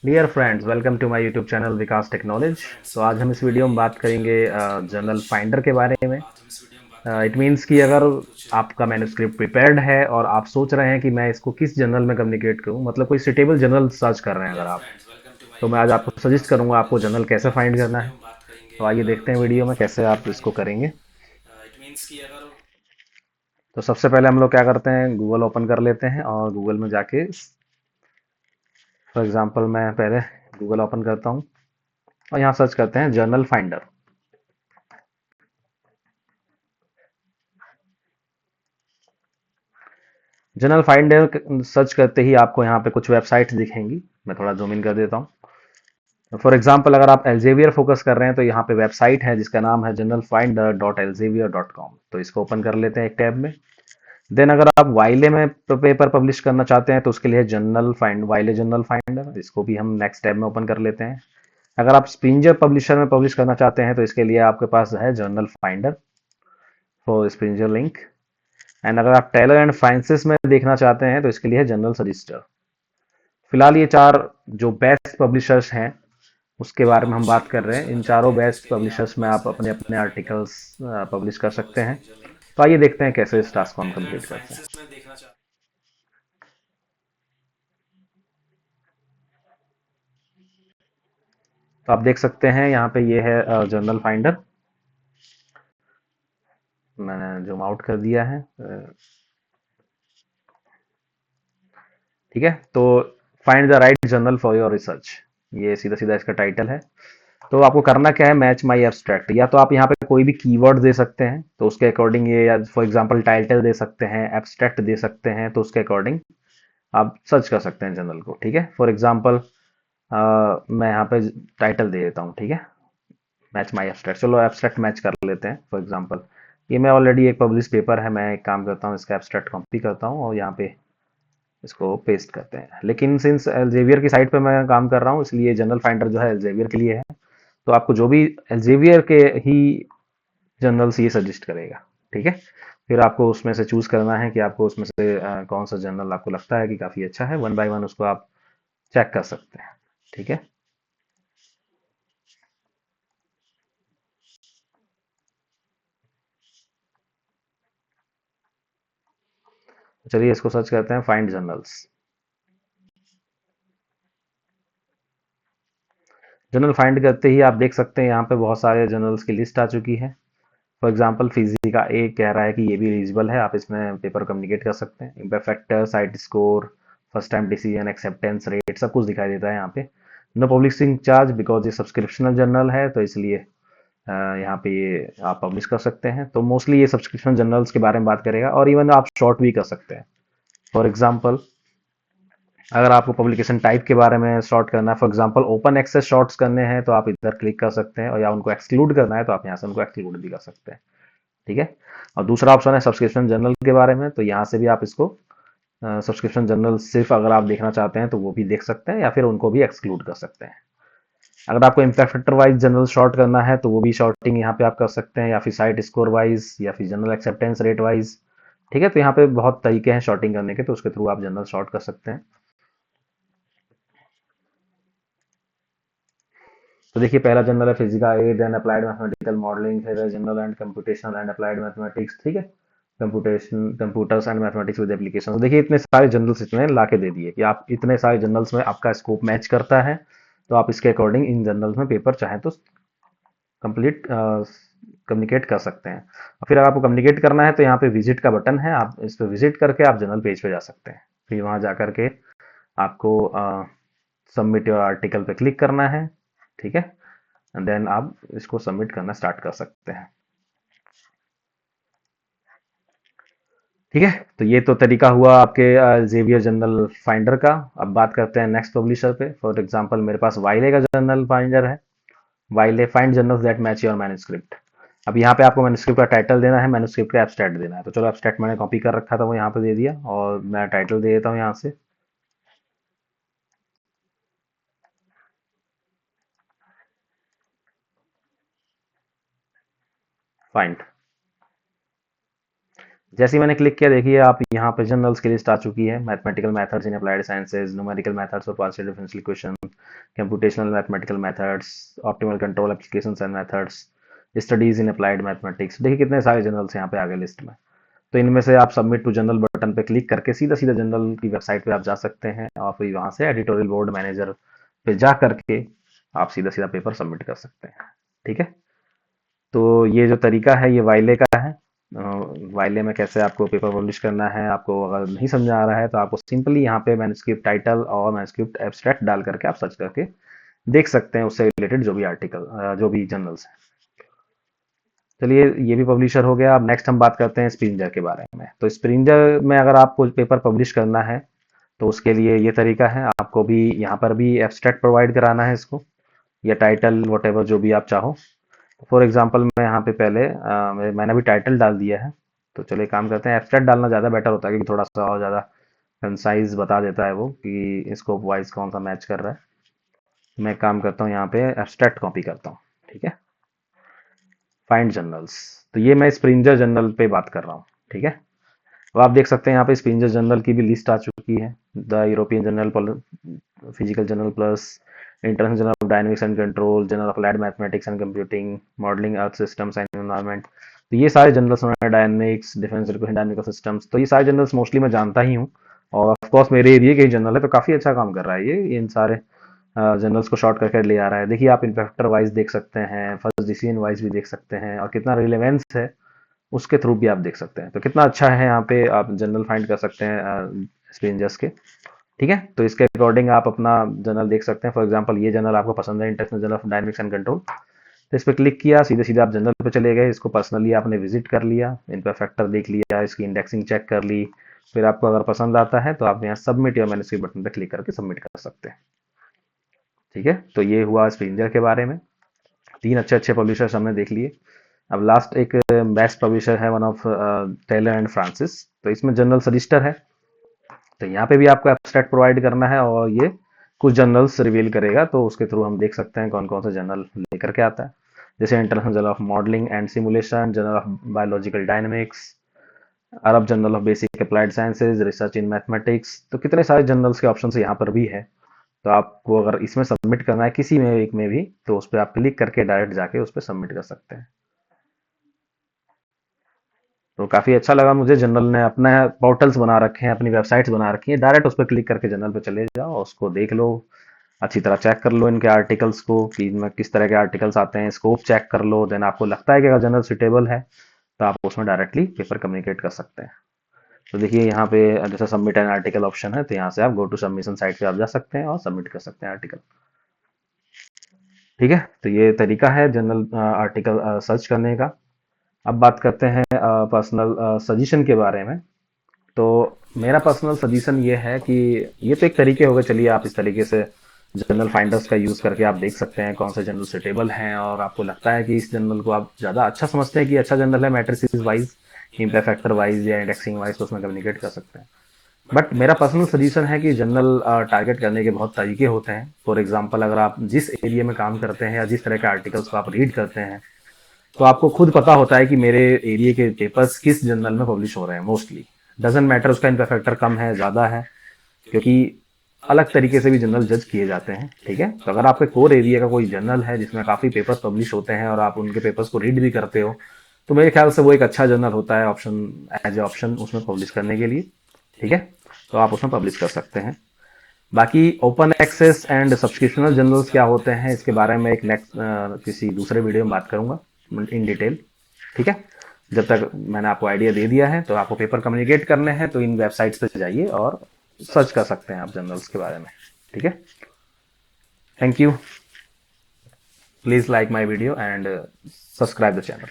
Dear friends, welcome to my YouTube channel Vikas technology. तो आज हम इस वीडियो में बात करेंगे जर्नल फाइंडर के बारे में। इट मीन्स कि अगर आपका मैन्युस्क्रिप्ट प्रिपेयर्ड है और आप सोच रहे हैं कि मैं इसको किस जर्नल में कम्युनिकेट करूं, मतलब कोई सुटेबल जर्नल सर्च कर रहे हैं अगर आप, तो मैं आज आपको सजेस्ट करूंगा आपको जर्नल कैसे फाइंड करना है। तो आइए देखते हैं वीडियो में कैसे आप इसको करेंगे। तो सबसे पहले हम लोग क्या करते हैं, गूगल ओपन कर लेते हैं और गूगल में जाके फॉर एग्जांपल मैं पहले गूगल ओपन करता हूं और यहाँ सर्च करते हैं journal finder. General finder search करते ही आपको यहाँ पे कुछ वेबसाइट्स दिखेंगी। मैं थोड़ा जूम इन कर देता हूँ। फॉर एग्जांपल अगर आप एल्जेवियर फोकस कर रहे हैं तो यहाँ पे वेबसाइट है जिसका नाम है journalfinder.elsevier.com। तो इसको ओपन कर लेते हैं एक टैब में। देन अगर आप वाइले में पेपर पब्लिश करना चाहते हैं तो उसके लिए जर्नल फाइंड वाइले जर्नल फाइंडर, इसको भी हम नेक्स्ट टैब में ओपन कर लेते हैं। अगर आप स्प्रिंजर पब्लिशर में पब्लिश करना चाहते हैं तो इसके लिए आपके पास है journal finder for Springer link. And अगर आप टेलर एंड फ्रांसिस में देखना चाहते हैं तो इसके लिए है जर्नल सजेस्टर। फिलहाल ये चार जो बेस्ट पब्लिशर्स हैं उसके बारे में हम बात कर रहे हैं। इन चारों बेस्ट पब्लिशर्स में आप अपने अपने आर्टिकल्स पब्लिश कर सकते हैं। तो आइए देखते हैं कैसे इस टास्क को हम कंप्लीट करते हैं। तो आप देख सकते हैं यहाँ पे ये है जर्नल फाइंडर। मैंने जूम आउट कर दिया है। ठीक है, तो find the right journal for your research, ये सीधा सीधा इसका टाइटल है। तो आपको करना क्या है, मैच माई एब्स्ट्रैक्ट, या तो आप यहाँ पे कोई भी कीवर्ड दे सकते हैं तो उसके अकॉर्डिंग ये, या फॉर एग्जांपल टाइटल दे सकते हैं, एब्स्ट्रैक्ट दे सकते हैं, तो उसके अकॉर्डिंग आप सर्च कर सकते हैं जर्नल को। ठीक है, फॉर एग्जांपल मैं यहाँ पे टाइटल दे देता हूँ। ठीक है, मैच माई एब्स्ट्रैक्ट, चलो एब्स्ट्रैक्ट मैच कर लेते हैं। फॉर एग्जांपल ये मैं ऑलरेडी एक पब्लिश पेपर है, मैं एक काम करता हूँ, इसका एब्स्ट्रैक्ट कॉपी करता हूँ और यहाँ पे इसको पेस्ट करते हैं। लेकिन सिंस एल्जेवियर की साइट पे मैं काम कर रहा हूँ इसलिए जनरल फाइंडर जो है एल्जेवियर के लिए है। तो आपको जो भी एल्जेवियर के ही जर्नल्स ये सजेस्ट करेगा। ठीक है, फिर आपको उसमें से चूज करना है कि आपको उसमें से कौन सा जर्नल आपको लगता है कि काफी अच्छा है। वन बाय वन उसको आप चेक कर सकते हैं। ठीक है, तो चलिए इसको सर्च करते हैं, फाइंड जर्नल्स। जर्नल फाइंड करते ही आप देख सकते हैं यहाँ पे बहुत सारे जर्नल्स की लिस्ट आ चुकी है। फॉर एग्जांपल फिजी का ए कह रहा है कि ये भी एलिजिबल है, आप इसमें पेपर कम्युनिकेट कर सकते हैं। Impact factor, site score, first time decision, acceptance rate, सब कुछ दिखाई देता है यहाँ पे। नो पब्लिशिंग चार्ज बिकॉज ये सब्सक्रिप्शनल जर्नल है तो इसलिए यहाँ पे ये आप पब्लिश कर सकते हैं। तो मोस्टली ये सब्सक्रिप्शन जर्नल्स के बारे में बात करेगा, और इवन आप शॉर्ट भी कर सकते हैं। फॉर एग्जांपल अगर आपको पब्लिकेशन टाइप के बारे में शॉर्ट करना है, for example open access shorts करने हैं तो आप इधर क्लिक कर सकते हैं, और या उनको एक्सक्लूड करना है तो आप यहाँ से उनको एक्सक्लूड भी कर सकते हैं। ठीक है, और दूसरा ऑप्शन है सब्सक्रिप्शन जर्नल के बारे में, तो यहाँ से भी आप इसको सब्सक्रिप्शन जर्नल सिर्फ अगर आप देखना चाहते हैं तो वो भी देख सकते हैं, या फिर उनको भी एक्सक्लूड कर सकते हैं। अगर आपको impact factor wise general short करना है तो वो भी शॉर्टिंग यहाँ पे आप कर सकते हैं, या फिर साइट स्कोर वाइज, या फिर जनरल एक्सेप्टेंस रेट वाइज। ठीक है, तो यहाँ पे बहुत तरीके हैं शॉर्टिंग करने के, तो उसके थ्रू आप जनरल शॉर्ट कर सकते हैं। तो देखिए पहला जनरल है फिजिका ए, देन अप्लाइड मैथमेटिकल मॉडलिंग, फिर general and computational and applied mathematics. ठीक है, computation computers and mathematics with application. तो देखिए इतने सारे जनरल्स इसमें ला के दे दिए कि आप इतने सारे जनरल्स में आपका स्कोप मैच करता है, तो आप इसके अकॉर्डिंग इन जनरल्स में पेपर चाहे तो कंप्लीट कम्युनिकेट कर सकते हैं। और फिर अगर आपको कम्युनिकेट करना है तो यहाँ पे विजिट का बटन है, आप इस पर विजिट करके आप जनरल पेज पे जा सकते हैं। फिर वहाँ जा करके आपको सबमिट योर आर्टिकल पे क्लिक करना है। ठीक है, एंड देन आप इसको सबमिट करना स्टार्ट कर सकते हैं। ठीक है, तो ये तो तरीका हुआ आपके जेवियर जनरल फाइंडर का। अब बात करते हैं नेक्स्ट पब्लिशर पे। फॉर एग्जांपल मेरे पास वाइले का जनरल फाइंडर है, Wiley find journals that match your manuscript. अब यहाँ पे आपको मैन्युस्क्रिप्ट का टाइटल देना है, मैन्युस्क्रिप्ट का एब्स्ट्रैक्ट देना है। तो चलो एब्स्ट्रैक्ट मैंने कॉपी कर रखा था वो यहाँ पे दे दिया, और मैं टाइटल दे देता हूँ यहाँ से फाइंड। जैसे ही मैंने क्लिक किया देखिए आप यहाँ पे जर्नल्स की लिस्ट आ चुकी है। Mathematical methods in applied sciences, numerical methods for partial differential equation, computational mathematical methods, optimal control applications and methods, studies in applied mathematics. देखिए कितने सारे जर्नल्स यहाँ पे आगे लिस्ट में। तो इनमें से आप सबमिट टू जनरल बटन पे क्लिक करके सीधा सीधा जनरल की वेबसाइट पे आप जा सकते हैं और फिर वहां से एडिटोरियल बोर्ड मैनेजर पे जा करके आप सीधा सीधा पेपर सबमिट कर सकते हैं। ठीक है, तो ये जो तरीका है ये वाइले का है। वाइले में कैसे आपको पेपर पब्लिश करना है, आपको अगर नहीं समझ आ रहा है तो आपको सिंपली यहाँ पे मैन्युस्क्रिप्ट टाइटल और मैन्युस्क्रिप्ट एब्स्ट्रैक्ट डाल करके आप सर्च करके देख सकते हैं उससे रिलेटेड जो भी आर्टिकल जो भी जर्नल्स हैं। चलिए ये भी पब्लिशर हो गया। अब नेक्स्ट हम बात करते हैं स्प्रिंजर के बारे में। तो स्प्रिंजर में अगर आपको पेपर पब्लिश करना है तो उसके लिए ये तरीका है, आपको भी यहाँ पर भी एब्स्ट्रैक्ट प्रोवाइड कराना है इसको, या टाइटल वट जो भी आप चाहो। फॉर एग्जाम्पल मैं यहाँ पे पहले मैंने भी टाइटल डाल दिया है। तो चलिए काम करते हैं, एब्स्ट्रैक्ट डालना ज़्यादा बेटर होता है क्योंकि थोड़ा सा और ज़्यादा कंसाइज बता देता है वो कि स्कोप वाइज कौन सा मैच कर रहा है। मैं काम करता हूँ यहाँ पे एब्स्ट्रैक्ट कॉपी करता हूँ। ठीक है, फाइंड जर्नल्स। तो ये मैं स्प्रिंजर जर्नल पे बात कर रहा हूँ। ठीक है, अब आप देख सकते हैं यहाँ पे स्प्रिंजर जर्नल की भी लिस्ट आ चुकी है। The European journal physical journal plus, international journal of dynamics and control, journal of applied mathematics and computing, modelling earth systems and environment. तो ये सारे जर्नल्स हैं, डायनेमिक्स, डिफेंस डायनेमिकल सिस्टम्स। तो ये सारे जर्नल्स मोस्टली मैं जानता ही हूँ और ऑफ कोर्स मेरे एरिया के ही जर्नल है, तो काफ़ी अच्छा काम कर रहा है ये इन सारे जर्नल्स को शॉर्ट करके ले आ रहा है। देखिए आप इन्फेक्टर वाइज देख सकते हैं, फर्स्ट डिसीजन वाइज भी देख सकते हैं और कितना रिलेवेंस है उसके थ्रू भी आप देख सकते हैं। तो कितना अच्छा है, यहाँ पे आप जर्नल फाइंड कर सकते हैं स्प्रिंजर्स के। ठीक है, तो इसके अकॉर्डिंग आप अपना जर्नल देख सकते हैं। फॉर एग्जांपल ये जर्नल आपको पसंद है, international journal of dynamics and control, तो इस पर क्लिक किया, सीधे सीधे आप जर्नल पे चले गए। इसको पर्सनली आपने विजिट कर लिया, इन पर फैक्टर देख लिया, इसकी इंडेक्सिंग चेक कर ली। फिर आपको अगर पसंद आता है तो आप यहाँ सबमिट या मैन्युस्क्रिप्ट बटन पर क्लिक करके सबमिट कर सकते हैं। ठीक है, तो ये हुआ स्प्रिंजर के बारे में। तीन अच्छे अच्छे पब्लिशर्स हमने देख लिए। अब लास्ट एक बेस्ट पब्लिशर है, one of Taylor and Francis. तो इसमें जनरल सजेस्टर है, तो यहाँ पे भी आपको एब्स्ट्रैक्ट प्रोवाइड करना है और ये कुछ जर्नल्स रिवील करेगा, तो उसके थ्रू हम देख सकते हैं कौन कौन सा जर्नल लेकर के आता है। जैसे international journal of modelling and simulation, journal of biological dynamics, Arab journal of basic applied sciences, research in mathematics. तो कितने सारे जर्नल्स के ऑप्शन यहाँ पर भी है। तो आपको अगर इसमें सबमिट करना है किसी में एक में भी, तो उस पर आप क्लिक करके डायरेक्ट जाके उस पर सबमिट कर सकते हैं। तो काफ़ी अच्छा लगा मुझे, जनरल ने अपना पोर्टल्स बना रखे हैं, अपनी वेबसाइट्स बना रखी हैं, डायरेक्ट उस पर क्लिक करके जनरल पे चले जाओ, उसको देख लो, अच्छी तरह चेक कर लो इनके आर्टिकल्स को कि इनमें किस तरह के आर्टिकल्स आते हैं, स्कोप चेक कर लो। देन आपको लगता है कि अगर जनरल सुटेबल है तो आप उसमें डायरेक्टली पेपर कम्युनिकेट कर सकते हैं। तो देखिए यहाँ पे जैसे सबमिट एन आर्टिकल ऑप्शन है, तो यहाँ से आप गो टू सबमिशन साइट पे आप जा सकते हैं और सबमिट कर सकते हैं आर्टिकल। ठीक है, तो ये तरीका है जनरल आर्टिकल सर्च करने का। अब बात करते हैं पर्सनल सजेशन के बारे में। तो मेरा पर्सनल सजेशन ये है कि ये तो एक तरीके हो गए, चलिए आप इस तरीके से जर्नल फाइंडर्स का यूज़ करके आप देख सकते हैं कौन से जर्नल सुटेबल हैं और आपको लगता है कि इस जर्नल को आप ज़्यादा अच्छा समझते हैं कि अच्छा जर्नल है matrices wise, impact factor wise या इंडेक्सिंग वाइज, तो उसमें कम्युनिकेट कर सकते हैं। बट मेरा पर्सनल सजेशन है कि जर्नल टारगेट करने के बहुत तरीके होते हैं। फॉर एग्जाम्पल अगर आप जिस एरिया में काम करते हैं या जिस तरह के आर्टिकल्स को आप रीड करते हैं, तो आपको खुद पता होता है कि मेरे एरिया के पेपर्स किस जर्नल में पब्लिश हो रहे हैं। मोस्टली डजेंट मैटर उसका इम्पैक्ट फैक्टर कम है ज़्यादा है, क्योंकि अलग तरीके से भी जर्नल जज किए जाते हैं। ठीक है, तो अगर आपके कोर एरिया का कोई जर्नल है जिसमें काफ़ी पेपर्स पब्लिश होते हैं और आप उनके पेपर्स को रीड भी करते हो, तो मेरे ख्याल से वो एक अच्छा जर्नल होता है ऑप्शन, एज ए ऑप्शन उसमें पब्लिश करने के लिए। ठीक है, तो आप उसमें पब्लिश कर सकते हैं। बाकी ओपन एक्सेस एंड सब्सक्रिप्शनल जर्नल्स क्या होते हैं, इसके बारे में एक नेक्स्ट किसी दूसरे वीडियो में बात करूंगा इन डिटेल। ठीक है, जब तक मैंने आपको आइडिया दे दिया है, तो आपको पेपर कम्युनिकेट करने हैं तो इन वेबसाइट्स पे जाइए और सर्च कर सकते हैं आप जर्नल्स के बारे में। ठीक है, thank you, please like my video and subscribe the channel.